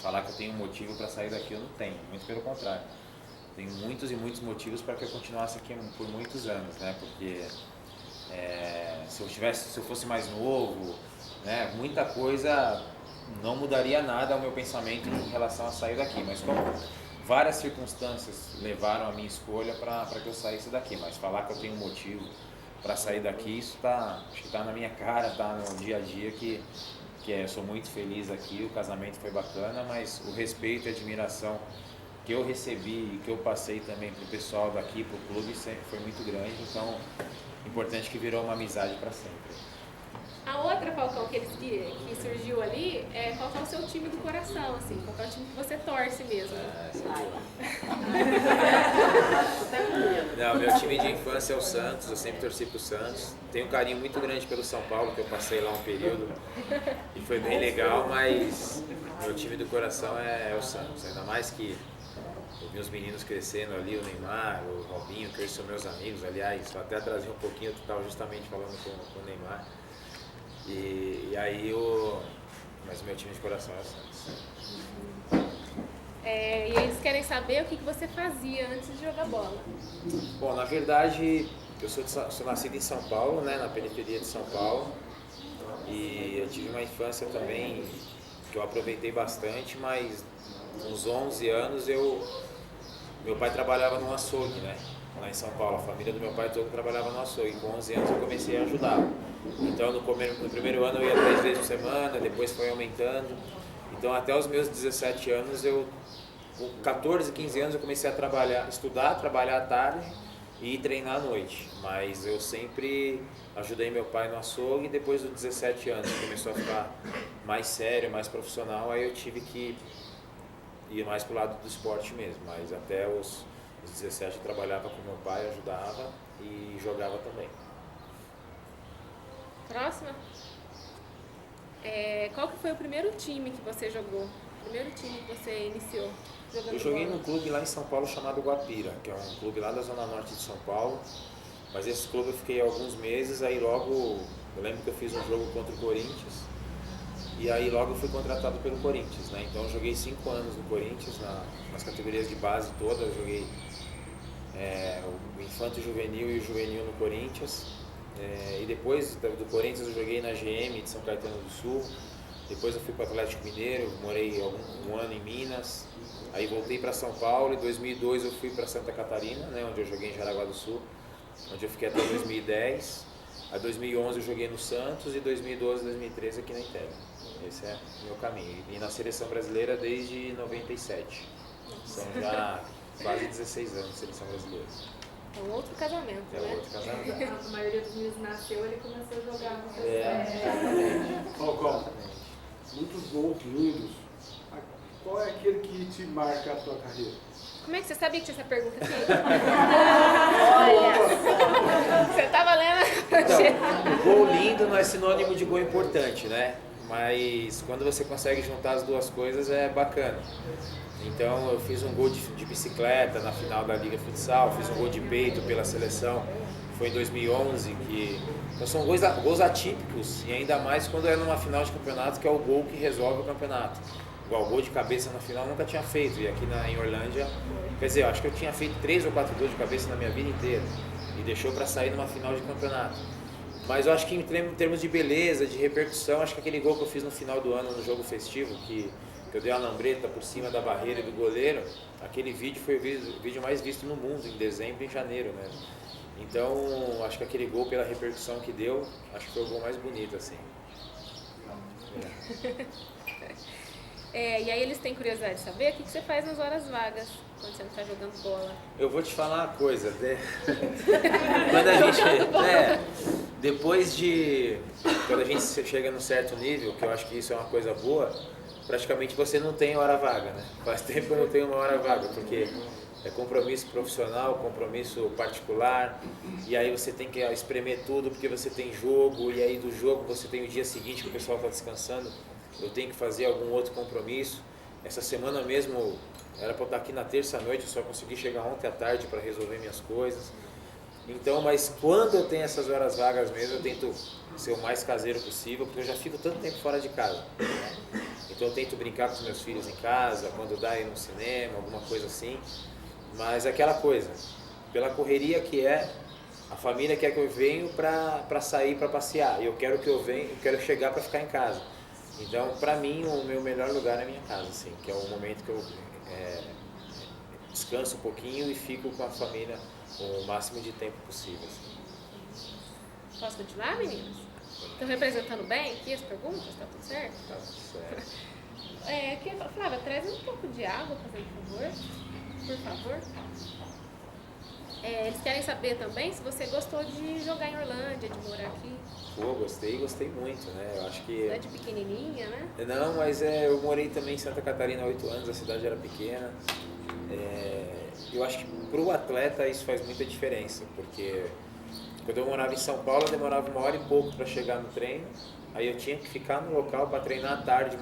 falar que eu tenho um motivo para sair daqui, eu não tenho, muito pelo contrário. Tenho muitos e muitos motivos para que eu continuasse aqui por muitos anos, né? Porque se eu fosse mais novo, né, muita coisa não mudaria nada ao meu pensamento em relação a sair daqui, mas como várias circunstâncias levaram a minha escolha para que eu saísse daqui, mas falar que eu tenho um motivo para sair daqui, isso acho que está na minha cara, está no dia a dia eu sou muito feliz aqui, o casamento foi bacana, mas o respeito e a admiração que eu recebi e que eu passei também pro pessoal daqui, pro clube, sempre foi muito grande, então importante que virou uma amizade para sempre. A outra, Falcão, que surgiu ali, qual é o seu time do coração, assim, qual é o time que você torce mesmo? Não, meu time de infância é o Santos, eu sempre torci pro Santos. Tenho um carinho muito grande pelo São Paulo, que eu passei lá um período e foi bem legal, mas meu time do coração é o Santos, ainda mais que eu vi os meninos crescendo ali, o Neymar, o Robinho, que eles são meus amigos, aliás, eu até trazia um pouquinho, eu estava justamente falando com o Neymar. Mas o meu time de coração é o Santos. E eles querem saber o que você fazia antes de jogar bola. Bom, na verdade, eu sou nascido em São Paulo, né, na periferia de São Paulo. E eu tive uma infância também que eu aproveitei bastante, mas uns 11 anos meu pai trabalhava num açougue, né? Lá em São Paulo, a família do meu pai todo trabalhava no açougue. Com 11 anos eu comecei a ajudar. Então no primeiro ano eu ia 3 vezes por semana, depois foi aumentando. Então até os meus 17 anos, com 14, 15 anos eu comecei a estudar, trabalhar à tarde e treinar à noite. Mas eu sempre ajudei meu pai no açougue e depois dos 17 anos começou a ficar mais sério, mais profissional, aí eu tive que ir mais pro lado do esporte mesmo. Mas até os 17 eu trabalhava com meu pai, ajudava e jogava também. Próxima. Qual que foi o primeiro time que você jogou? O primeiro time que você iniciou jogando bola? Eu joguei num clube lá em São Paulo chamado Guapira, que é um clube lá da Zona Norte de São Paulo. Mas esse clube eu fiquei alguns meses, aí logo, eu lembro que eu fiz um jogo contra o Corinthians, e aí logo eu fui contratado pelo Corinthians, né? Então eu joguei 5 anos no Corinthians, nas categorias de base todas, eu joguei o infanto juvenil e o juvenil no Corinthians. E depois do Corinthians eu joguei na GM de São Caetano do Sul. Depois eu fui para o Atlético Mineiro, morei um ano em Minas. Aí voltei para São Paulo, em 2002 eu fui para Santa Catarina, né, onde eu joguei em Jaraguá do Sul, onde eu fiquei até 2010. Aí 2011 eu joguei no Santos e 2012, 2013 aqui na Inter. Esse é o meu caminho. E na seleção brasileira desde 97. São já quase 16 anos de seleção brasileira. É um outro casamento, né? Outro casamento. A maioria dos meninos nasceu, ele começou a jogar no Exatamente. Falcão, muitos gols lindos. Qual é aquele que te marca a tua carreira? Como é que você sabia que tinha essa pergunta aqui? Olha! Você tava lendo? Então, gol lindo não é sinônimo de gol importante, né? Mas quando você consegue juntar as duas coisas é bacana. Então eu fiz um gol de bicicleta na final da Liga Futsal, fiz um gol de peito pela seleção, foi em 2011, então são gols atípicos, e ainda mais quando é numa final de campeonato, que é o gol que resolve o campeonato. Igual gol de cabeça na final eu nunca tinha feito, e aqui em Orlândia, quer dizer, eu acho que eu tinha feito 3 ou 4 gols de cabeça na minha vida inteira, e deixou para sair numa final de campeonato. Mas eu acho que em termos de beleza, de repercussão, acho que aquele gol que eu fiz no final do ano no jogo festivo, que eu dei a lambreta por cima da barreira do goleiro, aquele vídeo foi o vídeo mais visto no mundo, em dezembro e em janeiro, né? Então, acho que aquele gol, pela repercussão que deu, acho que foi o gol mais bonito, assim. E aí eles têm curiosidade de saber o que você faz nas horas vagas, quando você não está jogando bola. Eu vou te falar uma coisa, quando a gente... Quando a gente chega num certo nível, que eu acho que isso é uma coisa boa, praticamente você não tem hora vaga, né? Faz tempo que eu não tenho uma hora vaga, porque é compromisso profissional, compromisso particular, e aí você tem que espremer tudo porque você tem jogo, e aí do jogo você tem o dia seguinte que o pessoal está descansando, eu tenho que fazer algum outro compromisso. Essa semana mesmo era para eu estar aqui na terça-noite, eu só consegui chegar ontem à tarde para resolver minhas coisas. Então, mas quando eu tenho essas horas vagas mesmo, eu tento ser o mais caseiro possível, porque eu já fico tanto tempo fora de casa, né? Então eu tento brincar com os meus filhos em casa, quando dá ir no cinema, alguma coisa assim. Mas aquela coisa, pela correria que é, a família quer que eu venha para sair, para passear. E eu quero que eu venha, eu quero chegar para ficar em casa. Então, para mim, o meu melhor lugar é a minha casa, assim, que é o momento que eu descanso um pouquinho e fico com a família o máximo de tempo possível. Assim. Posso continuar, meninas? Estão representando bem aqui as perguntas? Tá tudo certo? Tá certo. Flávia, traz um pouco de água, fazendo favor. Por favor. Eles querem saber também se você gostou de jogar em Orlândia, de morar aqui. Pô, gostei muito, né? Eu acho que... Cidade pequenininha, né? Não, mas eu morei também em Santa Catarina há 8 anos, a cidade era pequena. Eu acho que para o atleta isso faz muita diferença, porque quando eu morava em São Paulo, eu demorava 1 hora e pouco para chegar no treino. Aí eu tinha que ficar no local para treinar à tarde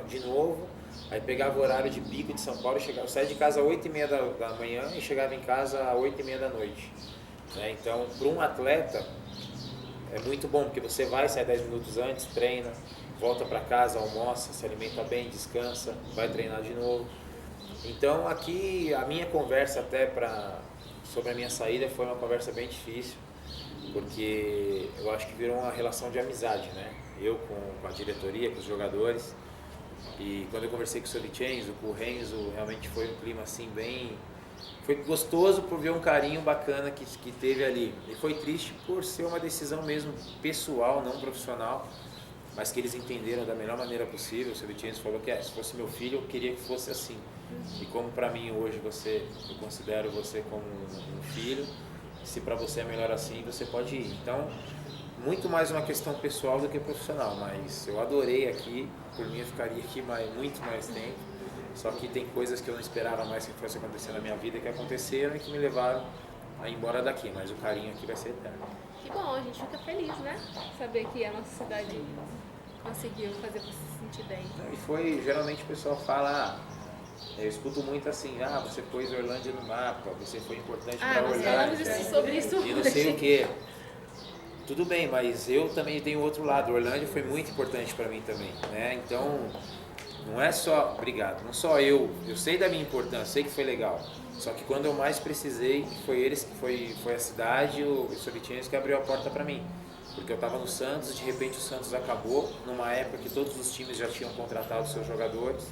de novo. Aí pegava o horário de pico de São Paulo, eu saía de casa às 8h30 da manhã e chegava em casa às 8h30 da noite. Né? Então, para um atleta, é muito bom, porque você vai, sai 10 minutos antes, treina, volta para casa, almoça, se alimenta bem, descansa, vai treinar de novo. Então, aqui, a minha conversa sobre a minha saída foi uma conversa bem difícil, porque eu acho que virou uma relação de amizade, né? Eu com a diretoria, com os jogadores. E quando eu conversei com o Solicenzo, com o Renzo, realmente foi um clima assim bem... Foi gostoso por ver um carinho bacana que teve ali. E foi triste por ser uma decisão mesmo pessoal, não profissional, mas que eles entenderam da melhor maneira possível. O Solicenzo falou que se fosse meu filho, eu queria que fosse assim. E como para mim hoje eu considero você como um filho, se para você é melhor assim, você pode ir. Então, muito mais uma questão pessoal do que profissional, mas eu adorei aqui, por mim eu ficaria aqui muito mais tempo, só que tem coisas que eu não esperava mais que fosse acontecer na minha vida que aconteceram e que me levaram a ir embora daqui, mas o carinho aqui vai ser eterno. Que bom, a gente fica feliz, né? Saber que a nossa cidade conseguiu fazer você se sentir bem. E geralmente o pessoal fala, eu escuto muito assim, você pôs Orlândia no mapa, você foi importante para nós Orlândia. falamos sobre isso e não sei o quê. Tudo bem, mas eu também tenho outro lado. Orlândia foi muito importante para mim também, né? Então, não é só... Obrigado. Não só eu sei da minha importância, sei que foi legal. Só que quando eu mais precisei, foi a cidade, o Solicenzo que abriu a porta para mim. Porque eu estava no Santos, de repente o Santos acabou, numa época que todos os times já tinham contratado seus jogadores.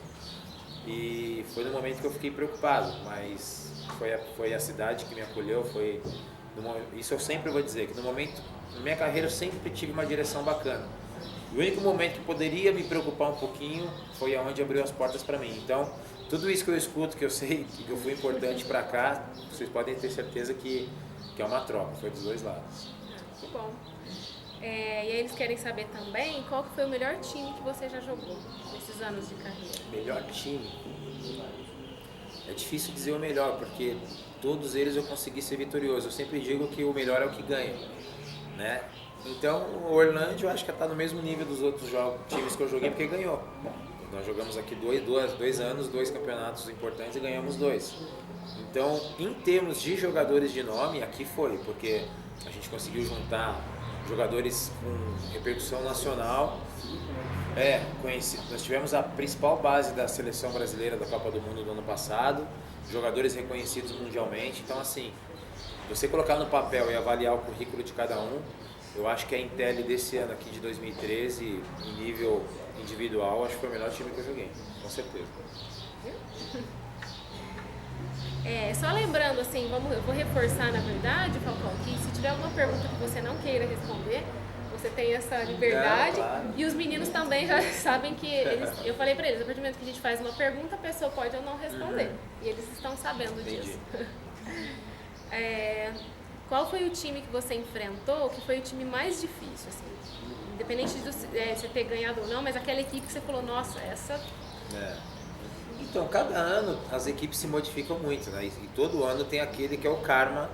E foi no momento que eu fiquei preocupado, mas foi a cidade que me acolheu, isso eu sempre vou dizer, que no momento, na minha carreira eu sempre tive uma direção bacana. O único momento que poderia me preocupar um pouquinho foi aonde abriu as portas para mim. Então, tudo isso que eu escuto, que eu sei que eu fui importante para cá, vocês podem ter certeza que é uma troca, foi dos dois lados. Que bom. E aí eles querem saber também qual que foi o melhor time que você já jogou nesses anos de carreira. Melhor time? É difícil dizer o melhor, porque todos eles eu consegui ser vitorioso. Eu sempre digo que o melhor é o que ganha, né? Então, o Orlândia eu acho que está no mesmo nível dos outros times que eu joguei, porque ganhou. Nós jogamos aqui 2 anos, 2 campeonatos importantes e ganhamos 2. Então, em termos de jogadores de nome, aqui foi, porque a gente conseguiu juntar jogadores com repercussão nacional. Conhecido. Nós tivemos a principal base da seleção brasileira da Copa do Mundo do ano passado, jogadores reconhecidos mundialmente. Então, assim, você colocar no papel e avaliar o currículo de cada um, eu acho que a Intel desse ano aqui de 2013, em nível individual, acho que foi o melhor time que eu joguei, com certeza. Só lembrando, assim, eu vou reforçar na verdade, Falcão, que se tiver alguma pergunta que você não queira responder, você tem essa liberdade. Claro. E os meninos também já sabem que eu falei pra eles, a partir do momento que a gente faz uma pergunta, a pessoa pode ou não responder. E eles estão sabendo disso. Qual foi o time que você enfrentou que foi o time mais difícil, assim? Independente de você ter ganhado ou não, mas aquela equipe que você falou, nossa, essa... Então, cada ano as equipes se modificam muito, né? E todo ano tem aquele que é o karma,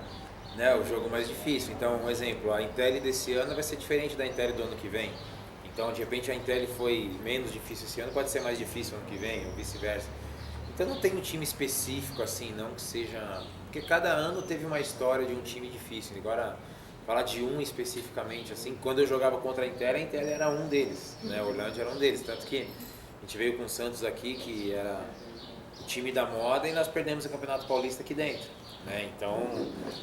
né? O jogo mais difícil. Então, um exemplo, a Intel desse ano vai ser diferente da Intel do ano que vem. Então, de repente, a Intel foi menos difícil esse ano, pode ser mais difícil ano que vem, ou vice-versa. Então, não tem um time específico assim, não que seja... Porque cada ano teve uma história de um time difícil. Agora, falar de um especificamente, assim, quando eu jogava contra a Intel era um deles, né? O Orlândia era um deles. Tanto que A gente veio com o Santos aqui, que era o time da moda, e nós perdemos o Campeonato Paulista aqui dentro, né? Então,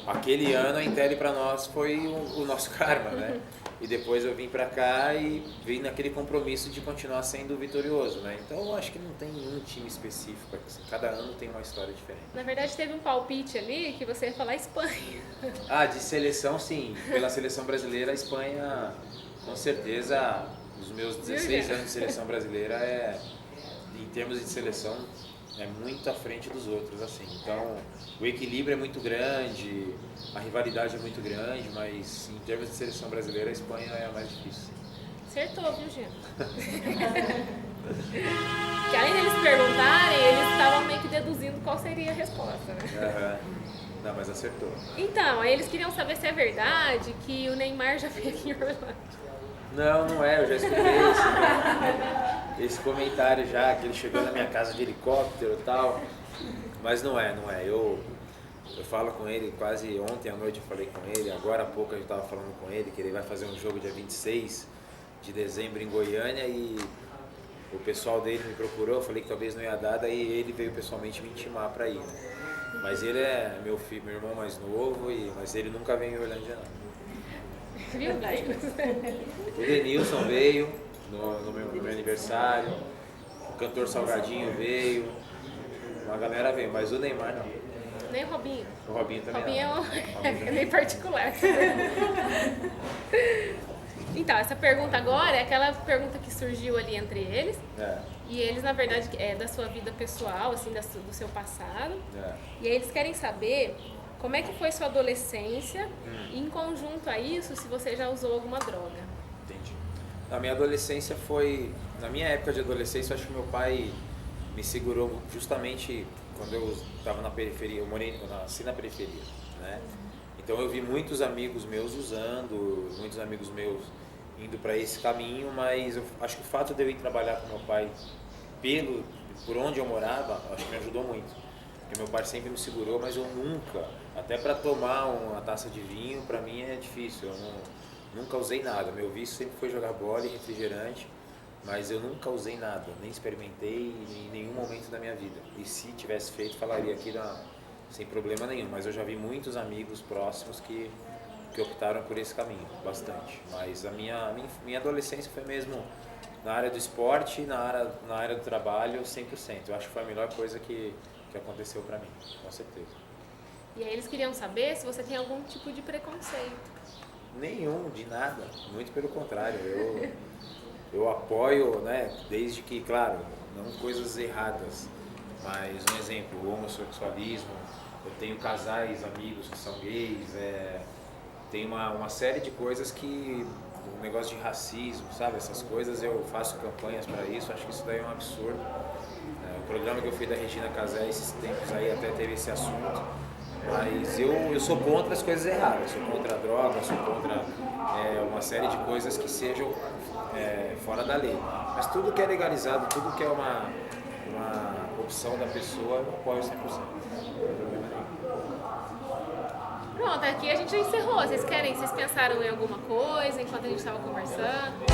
aquele ano a Intel para nós foi o nosso karma, né? E depois eu vim para cá e vim naquele compromisso de continuar sendo vitorioso, né? Então, eu acho que não tem um time específico, assim, cada ano tem uma história diferente. Na verdade, teve um palpite ali que você ia falar Espanha. Ah, de seleção, sim. Pela seleção brasileira, a Espanha, com certeza, os meus 16 anos de seleção brasileira, em termos de seleção, é muito à frente dos outros, assim. Então, o equilíbrio é muito grande, a rivalidade é muito grande, mas em termos de seleção brasileira, a Espanha é a mais difícil. Acertou, viu, Jean? Que além deles perguntarem, eles estavam meio que deduzindo qual seria a resposta, né? Não, mas acertou. Então, aí eles queriam saber se é verdade que o Neymar já veio aqui em Orlando. Não é, eu já escutei esse comentário já, que ele chegou na minha casa de helicóptero e tal, mas não é. Eu falo com ele quase ontem à noite, eu falei com ele, agora há pouco eu estava falando com ele, que ele vai fazer um jogo dia 26 de dezembro em Goiânia e o pessoal dele me procurou, eu falei que talvez não ia dar, daí ele veio pessoalmente me intimar para ir, né? Mas ele é meu irmão mais novo, mas ele nunca veio em Orlândia não. Viu? O Denilson veio no meu aniversário, o cantor Salgadinho veio, uma galera veio, mas o Neymar não. Nem o Robinho. O Robinho também Robinho não. é bem particular. Então, essa pergunta agora é aquela pergunta que surgiu ali entre eles. E eles, na verdade, é da sua vida pessoal, assim, do seu passado. E aí eles querem saber como é que foi sua adolescência e, em conjunto a isso, se você já usou alguma droga. Entendi. A minha adolescência foi... Na minha época de adolescência, eu acho que meu pai me segurou justamente quando eu estava na periferia. Eu nasci na periferia, né? Então eu vi muitos amigos meus usando, muitos amigos meus indo para esse caminho, mas eu acho que o fato de eu ir trabalhar com meu pai por onde eu morava, acho que me ajudou muito. Porque meu pai sempre me segurou, mas eu nunca, até para tomar uma taça de vinho, para mim é difícil. Eu nunca usei nada. Meu vício sempre foi jogar bola e refrigerante, mas eu nunca usei nada, nem experimentei em nenhum momento da minha vida. E se tivesse feito, falaria aqui sem problema nenhum. Mas eu já vi muitos amigos próximos que optaram por esse caminho, bastante. Mas a minha adolescência foi mesmo na área do esporte e na área do trabalho 100%. Eu acho que foi a melhor coisa que aconteceu pra mim, com certeza. E aí eles queriam saber se você tem algum tipo de preconceito. Nenhum, de nada. Muito pelo contrário. Eu apoio, né, desde que, claro, não coisas erradas, mas um exemplo, o homossexualismo. Eu tenho casais, amigos que são gays, tem uma série de coisas que... O negócio de racismo, sabe? Essas coisas, eu faço campanhas para isso, acho que isso daí é um absurdo. O programa que eu fui da Regina Casé esses tempos aí até teve esse assunto, mas eu sou contra as coisas erradas, sou contra a droga, sou contra uma série de coisas que sejam fora da lei. Mas tudo que é legalizado, tudo que é uma opção da pessoa, eu apoio 100%. Pronto, aqui a gente já encerrou. Vocês pensaram em alguma coisa enquanto a gente estava conversando?